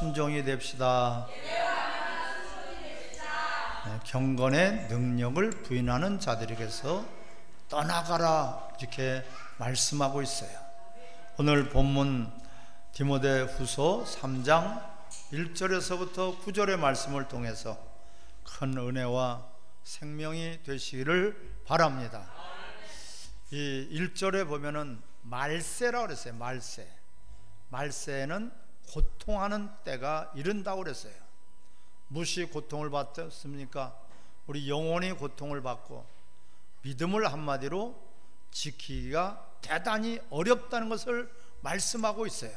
순종이 됩시다. 경건의 능력을 부인하는 자들에게서 떠나가라 이렇게 말씀하고 있어요. 오늘 본문 디모데후서 3장 1절에서부터 9절의 말씀을 통해서 큰 은혜와 생명이 되시기를 바랍니다. 이 1절에 보면은 말세라고 그랬어요. 말세는 고통하는 때가 이른다고 그랬어요. 무엇이 고통을 받았습니까? 우리 영혼이 고통을 받고 믿음을 한마디로 지키기가 대단히 어렵다는 것을 말씀하고 있어요.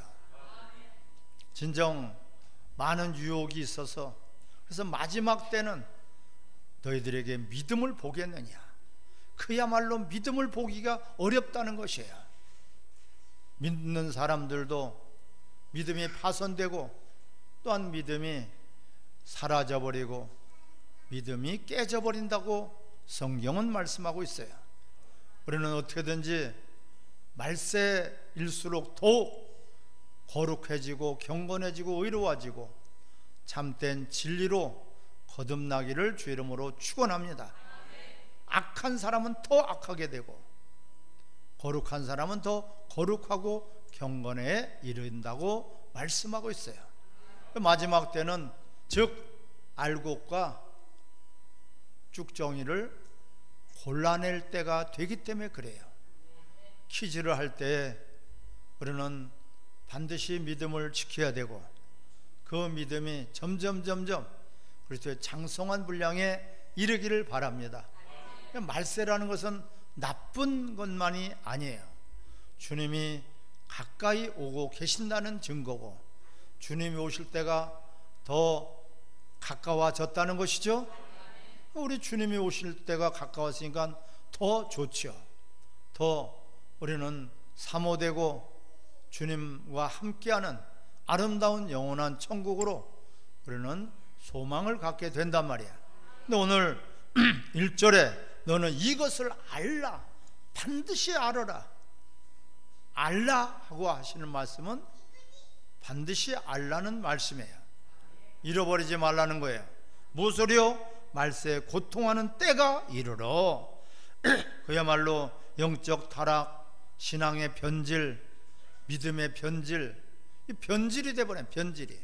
진정 많은 유혹이 있어서, 그래서 마지막 때는 너희들에게 믿음을 보겠느냐, 그야말로 믿음을 보기가 어렵다는 것이에요. 믿는 사람들도 믿음이 파손되고 또한 믿음이 사라져버리고 믿음이 깨져버린다고 성경은 말씀하고 있어요. 우리는 어떻게든지 말세일수록 더욱 거룩해지고 경건해지고 의로워지고 참된 진리로 거듭나기를 주 이름으로 축원합니다. 악한 사람은 더 악하게 되고 거룩한 사람은 더 거룩하고 경건에 이른다고 말씀하고 있어요. 마지막 때는 즉 알곡과 쭉정이를 골라낼 때가 되기 때문에 그래요. 퀴즈를 할 때 우리는 반드시 믿음을 지켜야 되고 그 믿음이 점점 그리스도의 장성한 분량에 이르기를 바랍니다. 말세라는 것은 나쁜 것만이 아니에요. 주님이 가까이 오고 계신다는 증거고 주님이 오실 때가 더 가까워졌다는 것이죠. 우리 주님이 오실 때가 가까웠으니까 더 좋죠. 더 우리는 사모되고 주님과 함께하는 아름다운 영원한 천국으로 우리는 소망을 갖게 된단 말이야. 근데 오늘 1절에 너는 이것을 알라, 반드시 알아라, 알라 하고 하시는 말씀은 반드시 알라는 말씀이에요. 잃어버리지 말라는 거예요. 무엇을요? 말세에 고통하는 때가 이르러. 그야말로 영적 타락, 신앙의 변질, 믿음의 변질, 이 변질이 돼버려요. 변질이.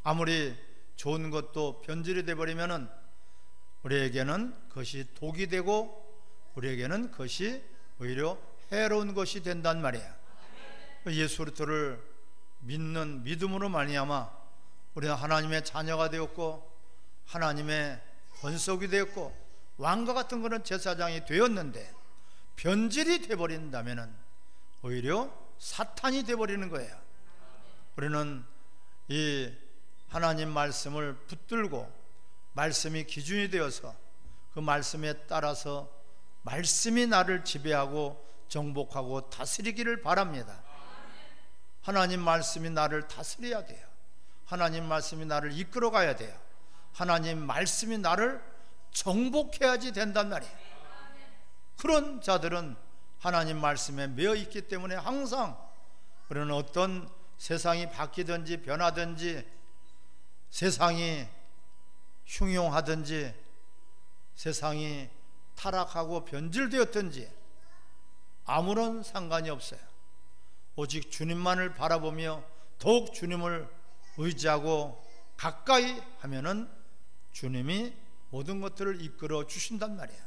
아무리 좋은 것도 변질이 돼버리면은 우리에게는 그것이 독이 되고 우리에게는 그것이 오히려 해로운 것이 된단 말이야. 예수 그리스도를 믿는 믿음으로 말미암아 우리는 하나님의 자녀가 되었고 하나님의 권속이 되었고 왕과 같은 그런 제사장이 되었는데 변질이 되어버린다면 오히려 사탄이 되어버리는 거예요. 우리는 이 하나님 말씀을 붙들고 말씀이 기준이 되어서 그 말씀에 따라서 말씀이 나를 지배하고 정복하고 다스리기를 바랍니다. 하나님 말씀이 나를 다스려야 돼요. 하나님 말씀이 나를 이끌어 가야 돼요. 하나님 말씀이 나를 정복해야지 된단 말이에요. 그런 자들은 하나님 말씀에 매여 있기 때문에 항상 우리는 어떤 세상이 바뀌든지 변하든지 세상이 흉용하든지 세상이 타락하고 변질되었든지 아무런 상관이 없어요. 오직 주님만을 바라보며 더욱 주님을 의지하고 가까이 하면은 주님이 모든 것들을 이끌어 주신단 말이에요.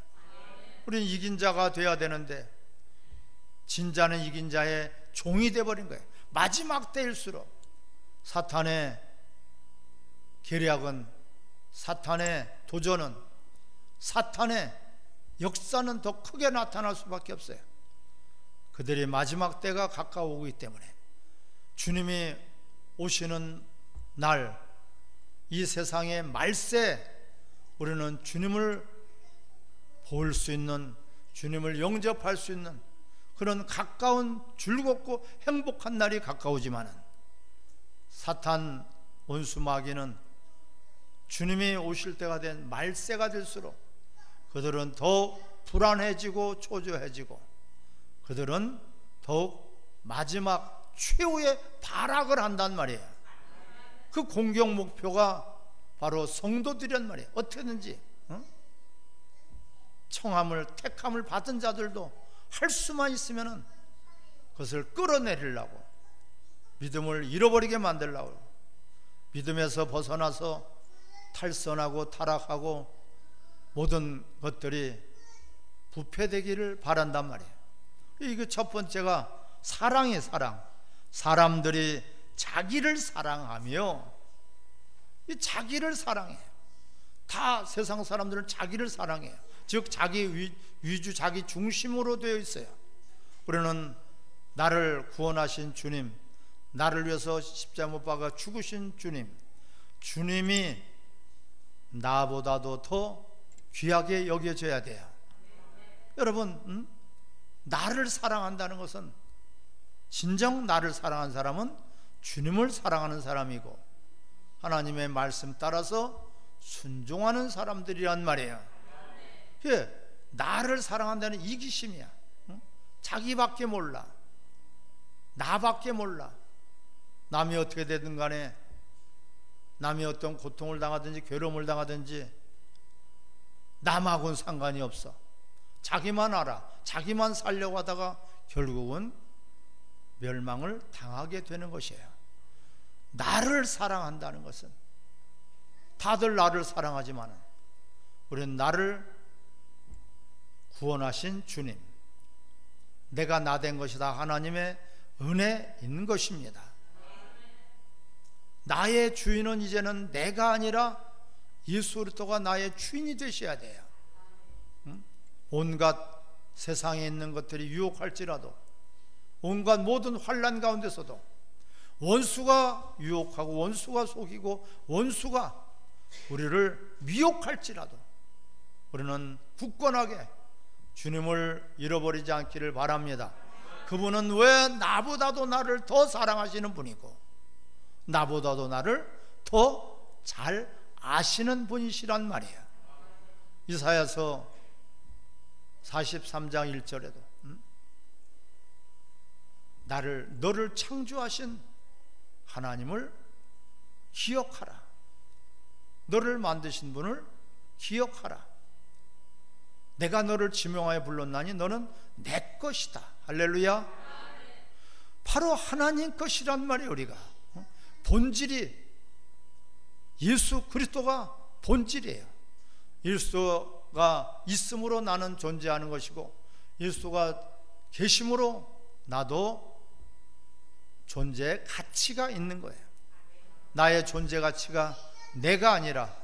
우리는 이긴 자가 돼야 되는데 진자는 이긴 자의 종이 되어버린 거예요. 마지막 때일수록 사탄의 계략은, 사탄의 도전은, 사탄의 역사는 더 크게 나타날 수밖에 없어요. 그들이 마지막 때가 가까워오기 때문에 주님이 오시는 날, 이 세상의 말세, 우리는 주님을 볼 수 있는, 주님을 영접할 수 있는 그런 가까운 즐겁고 행복한 날이 가까우지만은 사탄 원수 마귀는 주님이 오실 때가 된 말세가 될수록 그들은 더욱 불안해지고 초조해지고 그들은 더욱 마지막 최후의 발악을 한단 말이에요. 그 공격 목표가 바로 성도들이란 말이에요. 어떻게든지 청함을 택함을 받은 자들도 할 수만 있으면은 그것을 끌어내리려고, 믿음을 잃어버리게 만들려고, 믿음에서 벗어나서 탈선하고 타락하고 모든 것들이 부패되기를 바란단 말이에요. 이게 첫 번째가 사랑이에요. 사랑. 사람들이 자기를 사랑하며, 이 자기를 사랑해요. 다 세상 사람들은 자기를 사랑해요. 즉 자기 위주, 자기 중심으로 되어 있어요. 우리는 나를 구원하신 주님, 나를 위해서 십자가 못 박아 죽으신 주님, 주님이 나보다도 더 귀하게 여겨져야 돼요. 여러분, 나를 사랑한다는 것은, 진정 나를 사랑하는 사람은 주님을 사랑하는 사람이고 하나님의 말씀 따라서 순종하는 사람들이란 말이에요. 나를 사랑한다는 이기심이야. 자기밖에 몰라, 나밖에 몰라. 남이 어떻게 되든 간에, 남이 어떤 고통을 당하든지 괴로움을 당하든지 남하고는 상관이 없어. 자기만 알아. 자기만 살려고 하다가 결국은 멸망을 당하게 되는 것이에요. 나를 사랑한다는 것은, 다들 나를 사랑하지만 우리는 나를 구원하신 주님, 내가 나 된 것이 다 하나님의 은혜인 것입니다. 나의 주인은 이제는 내가 아니라 예수 그리스도가 나의 주인이 되셔야 돼요. 온갖 세상에 있는 것들이 유혹할지라도, 온갖 모든 환난 가운데서도 원수가 유혹하고 원수가 속이고 원수가 우리를 미혹할지라도 우리는 굳건하게 주님을 잃어버리지 않기를 바랍니다. 그분은 왜 나보다도 나를 더 사랑하시는 분이고 나보다도 나를 더 잘 아시는 분이시란 말이에요. 이사야서 43장 1절에도 너를 창조하신 하나님을 기억하라. 너를 만드신 분을 기억하라. 내가 너를 지명하여 불렀나니 너는 내 것이다. 할렐루야. 바로 하나님 것이란 말이에요. 우리가 본질이, 예수 그리스도가 본질이에요. 예수가 있음으로 나는 존재하는 것이고 예수가 계심으로 나도 존재의 가치가 있는 거예요. 나의 존재 가치가 내가 아니라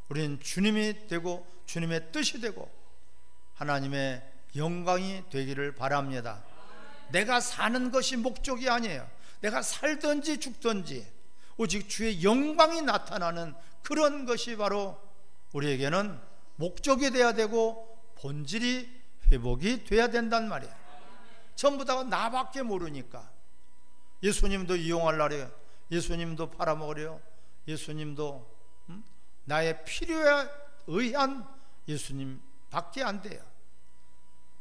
우리는 주님이 되고 주님의 뜻이 되고 하나님의 영광이 되기를 바랍니다. 내가 사는 것이 목적이 아니에요. 내가 살든지 죽든지 오직 주의 영광이 나타나는 그런 것이 바로 우리에게는 목적이 돼야 되고 본질이 회복이 돼야 된단 말이에요. 전부 다 나밖에 모르니까 예수님도 이용하려래요. 예수님도 팔아먹으래요. 예수님도 나의 필요에 의한 예수님 밖에 안 돼요.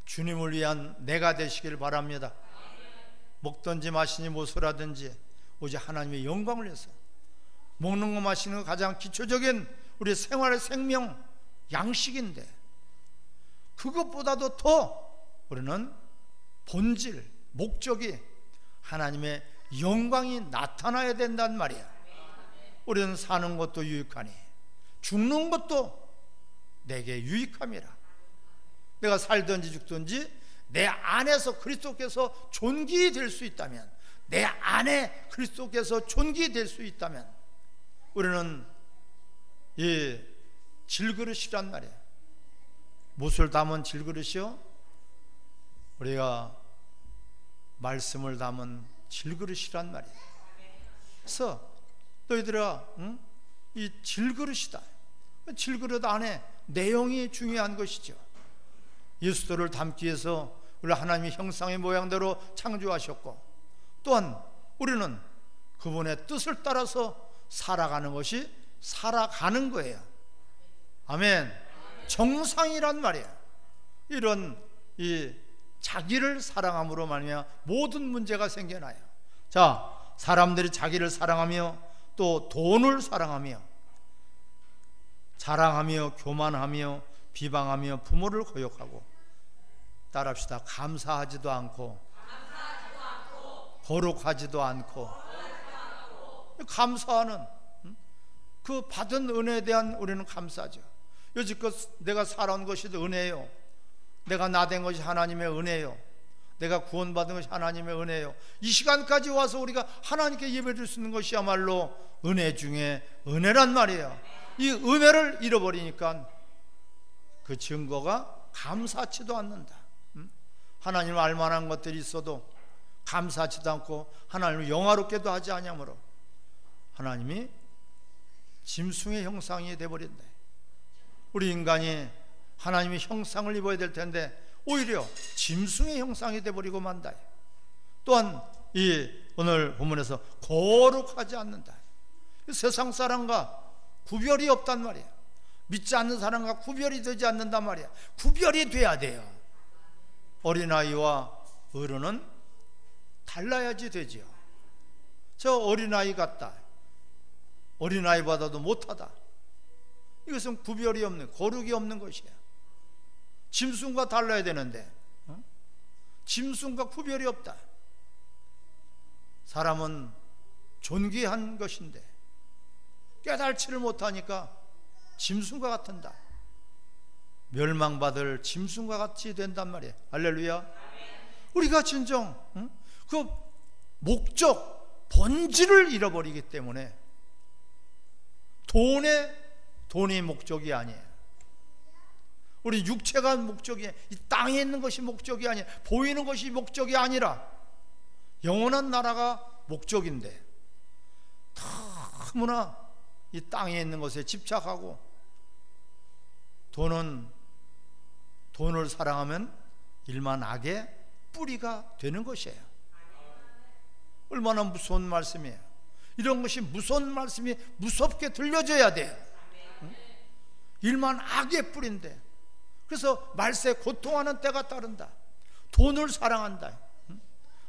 주님을 위한 내가 되시길 바랍니다. 먹든지 마시니 무엇을 하든지 오직 하나님의 영광을 위해서, 먹는 거 마시는 거 가장 기초적인 우리 생활의 생명 양식인데 그것보다도 더 우리는 본질, 목적이 하나님의 영광이 나타나야 된단 말이야. 우리는 사는 것도 유익하니 죽는 것도 내게 유익함이라. 내가 살든지 죽든지 내 안에서 그리스도께서 존귀될 수 있다면, 내 안에 그리스도께서 존귀될 수 있다면 우리는 이 질그릇이란 말이에요. 무엇을 담은 질그릇이요? 우리가 말씀을 담은 질그릇이란 말이에요. 그래서 너희들아, 이 질그릇이다. 질그릇 안에 내용이 중요한 것이죠. 예수도를 담기 위해서 우리 하나님의 형상의 모양대로 창조하셨고, 또한 우리는 그분의 뜻을 따라서 살아가는 것이 살아가는 거예요. 아멘. 정상이란 말이에요. 이런 이 자기를 사랑함으로 말미암아 모든 문제가 생겨나요. 자, 사람들이 자기를 사랑하며 또 돈을 사랑하며 자랑하며 교만하며 비방하며 부모를 거역하고, 따라합시다. 감사하지도 않고 거룩하지도 않고. 감사하는, 그 받은 은혜에 대한 우리는 감사죠. 여지껏 내가 살아온 것이 은혜요, 내가 나된 것이 하나님의 은혜요, 내가 구원받은 것이 하나님의 은혜요. 이 시간까지 와서 우리가 하나님께 예배드릴 수 있는 것이야말로 은혜 중에 은혜란 말이에요. 이 은혜를 잃어버리니까 그 증거가 감사치도 않는다. 하나님을 알만한 것들이 있어도 감사하지도 않고 하나님을 영화롭게도 하지 아니하므로 하나님이 짐승의 형상이 되어버린다. 우리 인간이 하나님의 형상을 입어야 될 텐데 오히려 짐승의 형상이 되어버리고 만다. 또한 이 오늘 본문에서 거룩하지 않는다. 세상 사람과 구별이 없단 말이야. 믿지 않는 사람과 구별이 되지 않는단 말이야. 구별이 돼야 돼요. 어린아이와 어른은 달라야지 되지요. 저 어린아이 같다, 어린아이보다도 못하다, 이것은 구별이 없는, 거룩이 없는 것이야. 짐승과 달라야 되는데 짐승과 구별이 없다. 사람은 존귀한 것인데 깨달지를 못하니까 짐승과 같은다. 멸망받을 짐승과 같이 된단 말이에요. 할렐루야. 우리가 진정 그 목적, 본질을 잃어버리기 때문에 돈이 목적이 아니에요. 우리 육체가 목적이에요. 이 땅에 있는 것이 목적이 아니에요. 보이는 것이 목적이 아니라 영원한 나라가 목적인데 너무나 이 땅에 있는 것에 집착하고 돈을 사랑하면 일만 악의 뿌리가 되는 것이에요. 얼마나 무서운 말씀이에요. 이런 것이 무서운 말씀이 무섭게 들려줘야 돼요. 일만 악의 뿌리인데, 그래서 말세에 고통하는 때가 따른다. 돈을 사랑한다.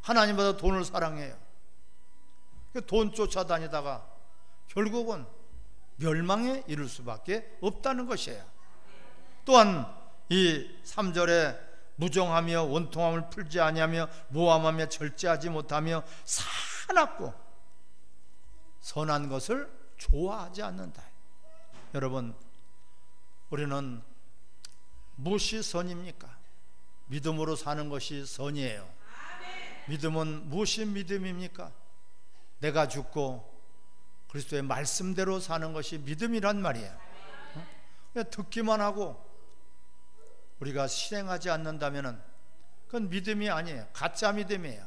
하나님보다 돈을 사랑해요. 돈 쫓아다니다가 결국은 멸망에 이를 수밖에 없다는 것이에요. 또한 이 3절에 무정하며 원통함을 풀지 아니하며 모함하며 절제하지 못하며 사납고 선한 것을 좋아하지 않는다. 여러분, 우리는 무엇이 선입니까? 믿음으로 사는 것이 선이에요. 믿음은 무엇이 믿음입니까? 내가 죽고 그리스도의 말씀대로 사는 것이 믿음이란 말이에요. 그냥 듣기만 하고 우리가 실행하지 않는다면 그건 믿음이 아니에요. 가짜 믿음이에요.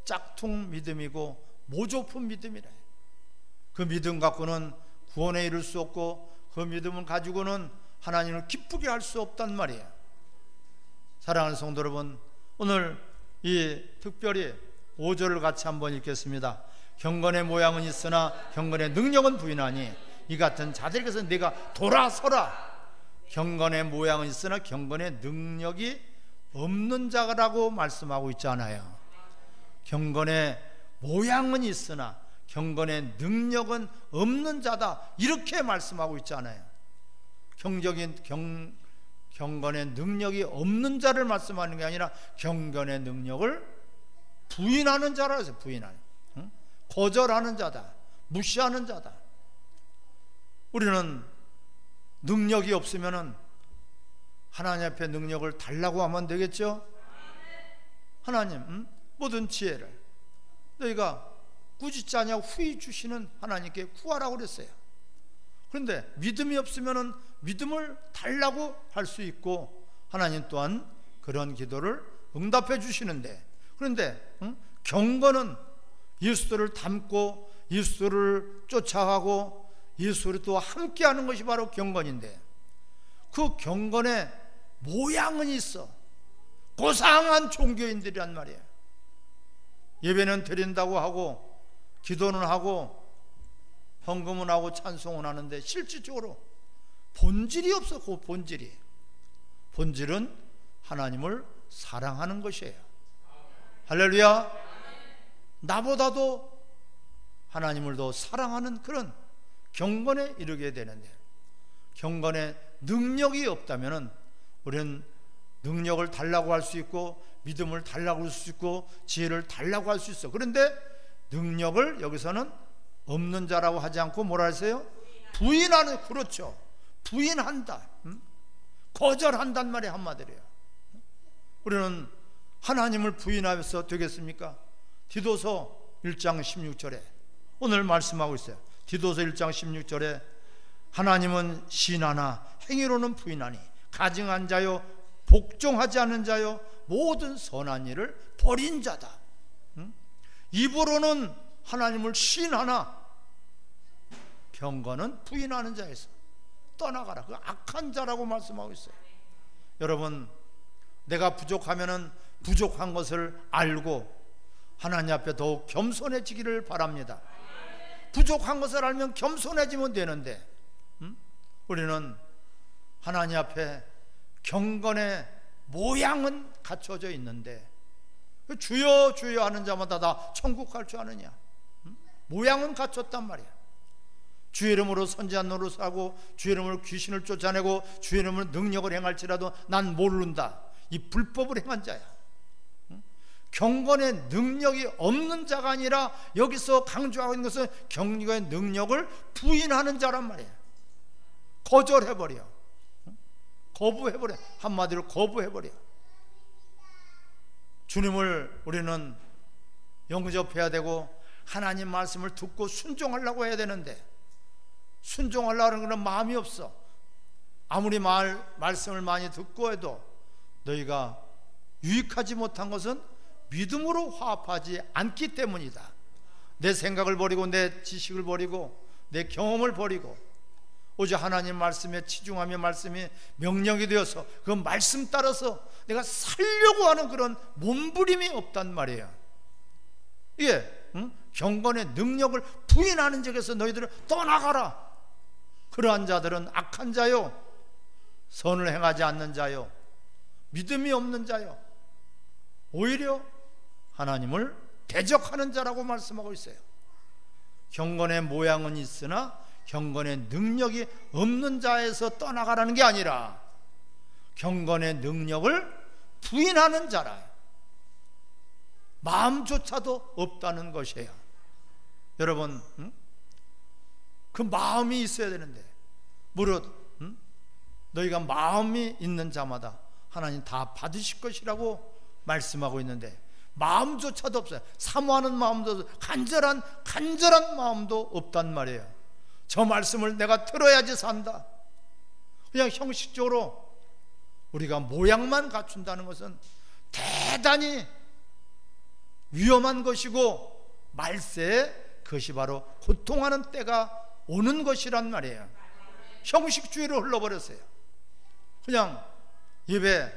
짝퉁 믿음이고 모조품 믿음이래. 그 믿음 갖고는 구원에 이를 수 없고 그 믿음을 가지고는 하나님을 기쁘게 할 수 없단 말이에요. 사랑하는 성도 여러분, 오늘 이 특별히 5절을 같이 한번 읽겠습니다. 경건의 모양은 있으나 경건의 능력은 부인하니 이 같은 자들에게서 네가 돌아서라. 경건의 모양은 있으나 경건의 능력이 없는 자라고 말씀하고 있잖아요. 경건의 모양은 있으나 경건의 능력은 없는 자다, 이렇게 말씀하고 있잖아요. 경건의 능력이 없는 자를 말씀하는 게 아니라 경건의 능력을 부인하는 자라 해서 부인하는, 거절하는 자다, 무시하는 자다. 우리는 능력이 없으면 하나님 앞에 능력을 달라고 하면 되겠죠? 하나님, 모든 지혜를 너희가 꾸짖지 않냐고 후히 주시는 하나님께 구하라고 그랬어요. 그런데 믿음이 없으면 믿음을 달라고 할 수 있고 하나님 또한 그런 기도를 응답해 주시는데, 그런데 경건은 예수를 닮고 예수를 쫓아가고 예수를 또 함께하는 것이 바로 경건인데, 그 경건의 모양은 있어. 고상한 종교인들이란 말이에요. 예배는 드린다고 하고 기도는 하고 헌금은 하고 찬송은 하는데 실질적으로 본질이 없어. 그 본질은 하나님을 사랑하는 것이에요. 할렐루야. 나보다도 하나님을 더 사랑하는 그런 경건에 이르게 되는데, 경건에 능력이 없다면 우리는 능력을 달라고 할 수 있고 믿음을 달라고 할 수 있고 지혜를 달라고 할 수 있어. 그런데 능력을 여기서는 없는 자라고 하지 않고 뭐라 하세요? 부인하는. 그렇죠. 부인한다. 거절한단 말이 한마디래요. 우리는 하나님을 부인하면서 되겠습니까? 디도서 1장 16절에 오늘 말씀하고 있어요. 디도서 1장 16절에 하나님은 신하나 행위로는 부인하니 가증한 자요 복종하지 않는 자요 모든 선한 일을 버린 자다. 입으로는 하나님을 신하나 경건은 부인하는 자에서 떠나가라. 그 악한 자라고 말씀하고 있어요. 여러분, 내가 부족하면은 부족한 것을 알고 하나님 앞에 더욱 겸손해지기를 바랍니다. 부족한 것을 알면 겸손해지면 되는데, 우리는 하나님 앞에 경건의 모양은 갖춰져 있는데 주여 주여 하는 자마다 다 천국 갈 줄 아느냐? 모양은 갖췄단 말이야. 주의 이름으로 선지한 노릇을 하고 주의 이름으로 귀신을 쫓아내고 주의 이름으로 능력을 행할지라도 난 모른다. 이 불법을 행한 자야. 경건의 능력이 없는 자가 아니라 여기서 강조하고 있는 것은 경건의 능력을 부인하는 자란 말이야. 거절해버려. 거부해버려. 한마디로 거부해버려. 주님을 우리는 영접해야 되고 하나님 말씀을 듣고 순종하려고 해야 되는데 순종하려는 그런 마음이 없어. 아무리 말씀을 많이 듣고 해도 너희가 유익하지 못한 것은 믿음으로 화합하지 않기 때문이다. 내 생각을 버리고 내 지식을 버리고 내 경험을 버리고 오직 하나님 말씀에 치중하며 말씀이 명령이 되어서 그 말씀 따라서 내가 살려고 하는 그런 몸부림이 없단 말이에요. 이게 경건의 능력을 부인하는 적에서 너희들은 떠나가라. 그러한 자들은 악한 자요, 선을 행하지 않는 자요, 믿음이 없는 자요, 오히려 하나님을 대적하는 자라고 말씀하고 있어요. 경건의 모양은 있으나 경건의 능력이 없는 자에서 떠나가라는 게 아니라 경건의 능력을 부인하는 자라. 마음조차도 없다는 것이에요. 여러분, 그 마음이 있어야 되는데 무릇 너희가 마음이 있는 자마다 하나님 다 받으실 것이라고 말씀하고 있는데 마음조차도 없어요. 사모하는 마음도 없어요. 간절한 마음도 없단 말이에요. 저 말씀을 내가 들어야지 산다. 그냥 형식적으로 우리가 모양만 갖춘다는 것은 대단히 위험한 것이고 말세에 그것이 바로 고통하는 때가 오는 것이란 말이에요. 형식주의로 흘러버렸어요. 그냥 예배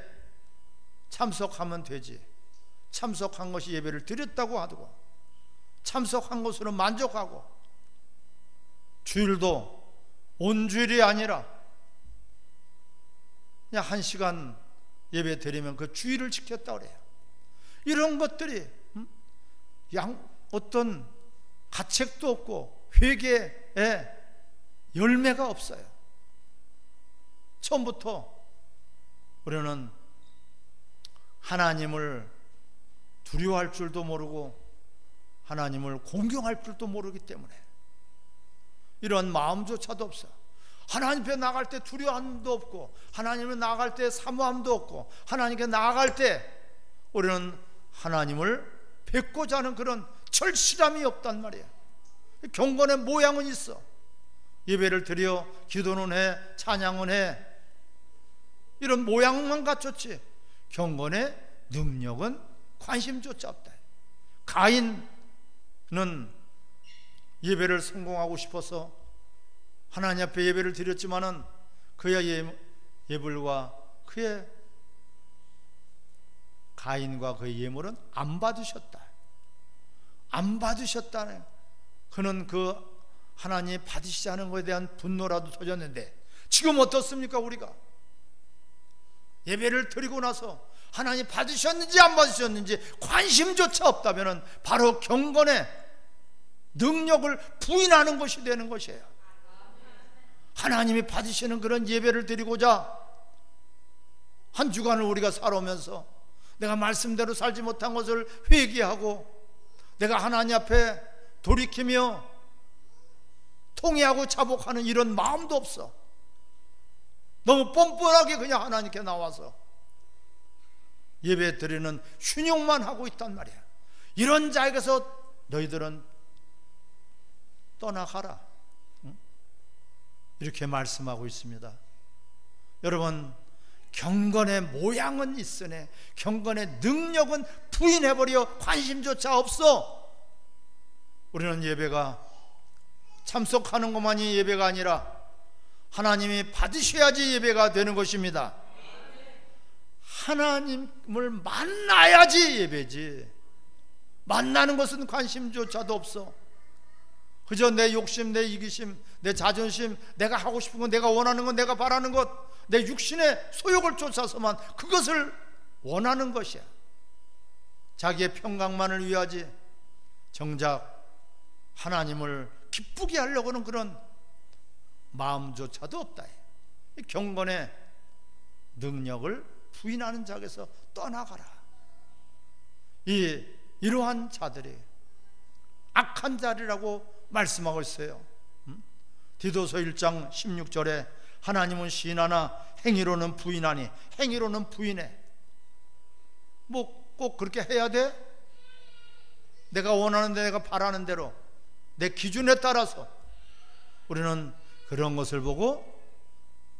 참석하면 되지. 참석한 것이 예배를 드렸다고 하고 참석한 것으로 만족하고 주일도 온 주일이 아니라 그냥 1시간 예배 드리면 그 주일을 지켰다 그래요. 이런 것들이 어떤 가책도 없고 회개의 열매가 없어요. 처음부터 우리는 하나님을 두려워할 줄도 모르고 하나님을 공경할 줄도 모르기 때문에 이런 마음조차도 없어. 하나님 앞에 나갈 때 두려움도 없고 하나님을 나갈 때 사모함도 없고 하나님께 나갈 때 우리는 하나님을 뵙고자 하는 그런 절실함이 없단 말이야. 경건의 모양은 있어. 예배를 드려 기도는 해 찬양은 해 이런 모양만 갖췄지 경건의 능력은 관심조차 없다. 가인은 예배를 성공하고 싶어서 하나님 앞에 예배를 드렸지만은 그의 예물과 그의 가인과 그의 예물은 안 받으셨다. 안 받으셨다네. 그는 그 하나님이 받으시지 않은 것에 대한 분노라도 터졌는데 지금 어떻습니까? 우리가 예배를 드리고 나서 하나님 받으셨는지 안 받으셨는지 관심조차 없다면 바로 경건의 능력을 부인하는 것이 되는 것이에요. 하나님이 받으시는 그런 예배를 드리고자 한 주간을 우리가 살아오면서 내가 말씀대로 살지 못한 것을 회개하고 내가 하나님 앞에 돌이키며 통회하고 자복하는 이런 마음도 없어. 너무 뻔뻔하게 그냥 하나님께 나와서 예배 드리는 흉용만 하고 있단 말이야. 이런 자에게서 너희들은 떠나가라, 이렇게 말씀하고 있습니다. 여러분, 경건의 모양은 있으네 경건의 능력은 부인해버려 관심조차 없어. 우리는 예배가 참석하는 것만이 예배가 아니라 하나님이 받으셔야지 예배가 되는 것입니다. 하나님을 만나야지 예배지. 만나는 것은 관심조차도 없어. 그저 내 욕심, 내 이기심, 내 자존심, 내가 하고 싶은 것, 내가 원하는 것, 내가 바라는 것, 내 육신의 소욕을 쫓아서만 그것을 원하는 것이야. 자기의 평강만을 위하지 정작 하나님을 기쁘게 하려고 하는 그런 마음조차도 없다. 이 경건의 능력을 부인하는 자에게서 떠나가라. 이러한 자들이 악한 자리라고 말씀하고 있어요. 디도서 1장 16절에 하나님은 시인하나 행위로는 부인하니, 행위로는 부인해. 뭐 꼭 그렇게 해야 돼? 내가 원하는 데, 내가 바라는 대로, 내 기준에 따라서 우리는 그런 것을 보고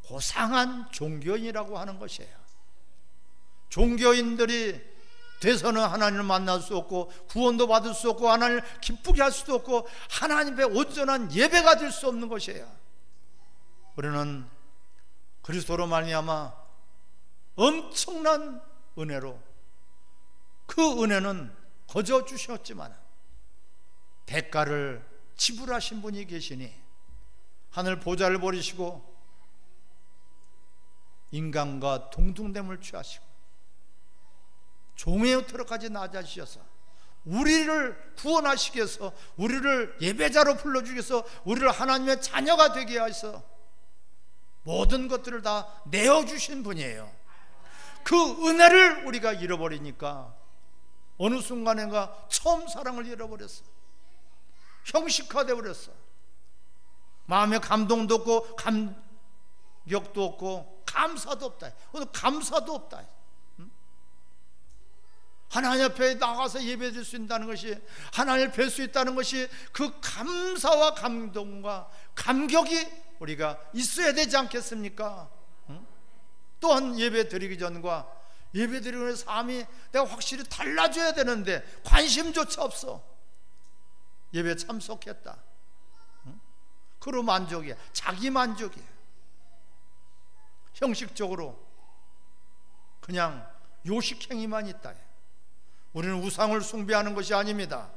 고상한 종교인이라고 하는 것이에요. 종교인들이 돼서는 하나님을 만날 수 없고 구원도 받을 수 없고 하나님을 기쁘게 할 수도 없고 하나님의 온전한 예배가 될 수 없는 것이에요. 우리는 그리스도로 말미암아 엄청난 은혜로, 그 은혜는 거저 주셨지만 대가를 지불하신 분이 계시니 하늘 보좌를 버리시고 인간과 동등됨을 취하시고 종의 형태로까지 낮아지셔서 우리를 구원하시기 위해서, 우리를 예배자로 불러주기 위해서, 우리를 하나님의 자녀가 되게 하셔서 모든 것들을 다 내어주신 분이에요. 그 은혜를 우리가 잃어버리니까 어느 순간인가 처음 사랑을 잃어버렸어. 형식화되어 버렸어. 마음에 감동도 없고 감격도 없고 감사도 없다. 오늘 감사도 없다. 하나님 앞에 나가서 예배드릴 수 있다는 것이, 하나님을 뵐 수 있다는 것이, 그 감사와 감동과 감격이 우리가 있어야 되지 않겠습니까? 또한 예배 드리기 전과 예배 드리는 삶이 내가 확실히 달라져야 되는데 관심조차 없어. 예배 참석했다, 그로 만족이야. 자기 만족이야. 형식적으로 그냥 요식행위만 있다. 우리는 우상을 숭배하는 것이 아닙니다.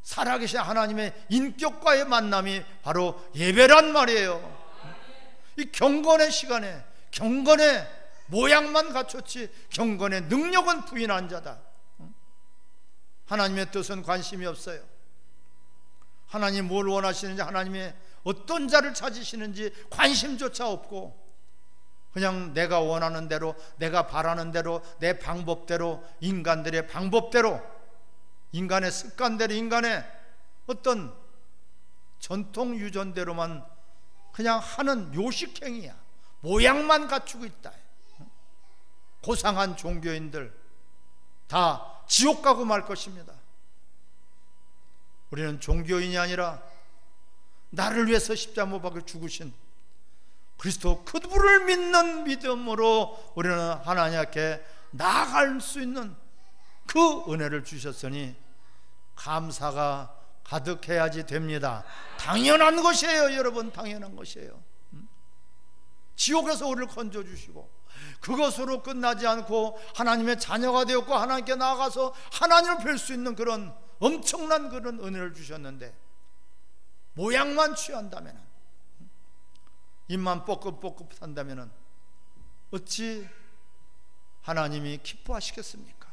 살아계신 하나님의 인격과의 만남이 바로 예배란 말이에요. 이 경건의 시간에 경건의 모양만 갖췄지 경건의 능력은 부인한 자다. 하나님의 뜻은 관심이 없어요. 하나님 뭘 원하시는지, 하나님의 어떤 자를 찾으시는지 관심조차 없고 그냥 내가 원하는 대로, 내가 바라는 대로, 내 방법대로, 인간들의 방법대로, 인간의 습관대로, 인간의 어떤 전통 유전대로만 그냥 하는 요식행위야. 모양만 갖추고 있다. 고상한 종교인들 다 지옥 가고 말 것입니다. 우리는 종교인이 아니라 나를 위해서 십자가 못 박혀 죽으신 그리스도 그분을 믿는 믿음으로 우리는 하나님께 나아갈 수 있는 그 은혜를 주셨으니 감사가 가득해야지 됩니다. 당연한 것이에요, 여러분. 당연한 것이에요. 지옥에서 우리를 건져주시고 그것으로 끝나지 않고 하나님의 자녀가 되었고 하나님께 나아가서 하나님을 뵐 수 있는 그런 엄청난 그런 은혜를 주셨는데 모양만 취한다면, 입만 뻐끔뻐끔 산다면 어찌 하나님이 기뻐하시겠습니까?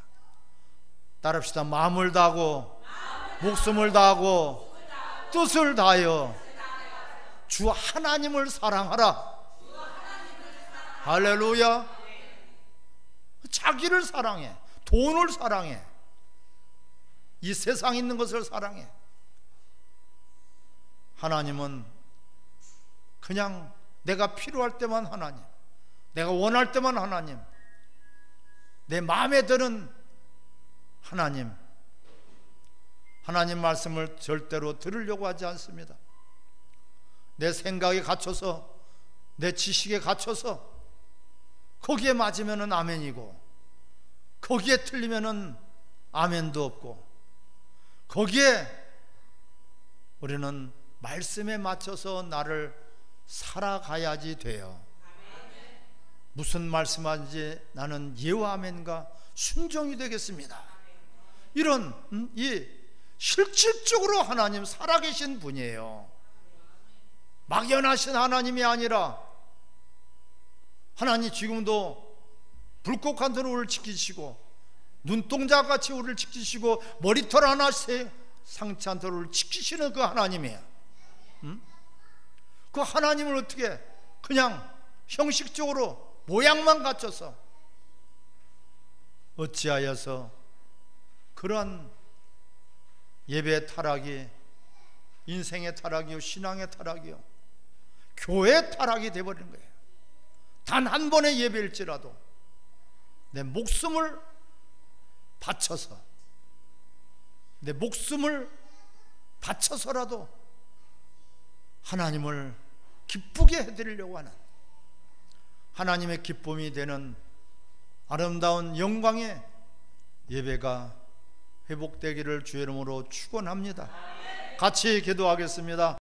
따릅시다. 마음을 다하고 목숨을 다하고 뜻을 다하여 주 하나님을 사랑하라. 할렐루야. 자기를 사랑해, 돈을 사랑해, 이 세상에 있는 것을 사랑해. 하나님은 그냥 내가 필요할 때만 하나님, 내가 원할 때만 하나님, 내 마음에 드는 하나님, 하나님 말씀을 절대로 들으려고 하지 않습니다. 내 생각에 갇혀서, 내 지식에 갇혀서 거기에 맞으면은 아멘이고, 거기에 틀리면은 아멘도 없고, 거기에 우리는 말씀에 맞춰서 나를 살아가야지 돼요. 무슨 말씀하는지 나는 예와 아멘과 순종이 되겠습니다. 이런 이 실질적으로 하나님 살아계신 분이에요. 막연하신 하나님이 아니라 하나님 지금도 불꽃 같은 우리를 지키시고, 눈동자같이 우리를 지키시고, 머리털 하나 상치 않도록 우리를 지키시는 그 하나님이에요. 그 하나님을 어떻게 그냥 형식적으로 모양만 갖춰서, 어찌하여서 그러한 예배의 타락이 인생의 타락이요, 신앙의 타락이요, 교회의 타락이 되어버리는 거예요. 단 한 번의 예배일지라도 내 목숨을 바쳐서, 내 목숨을 바쳐서라도 하나님을 기쁘게 해드리려고 하는, 하나님의 기쁨이 되는 아름다운 영광의 예배가 회복되기를 주의 이름으로 축원합니다. 같이 기도하겠습니다.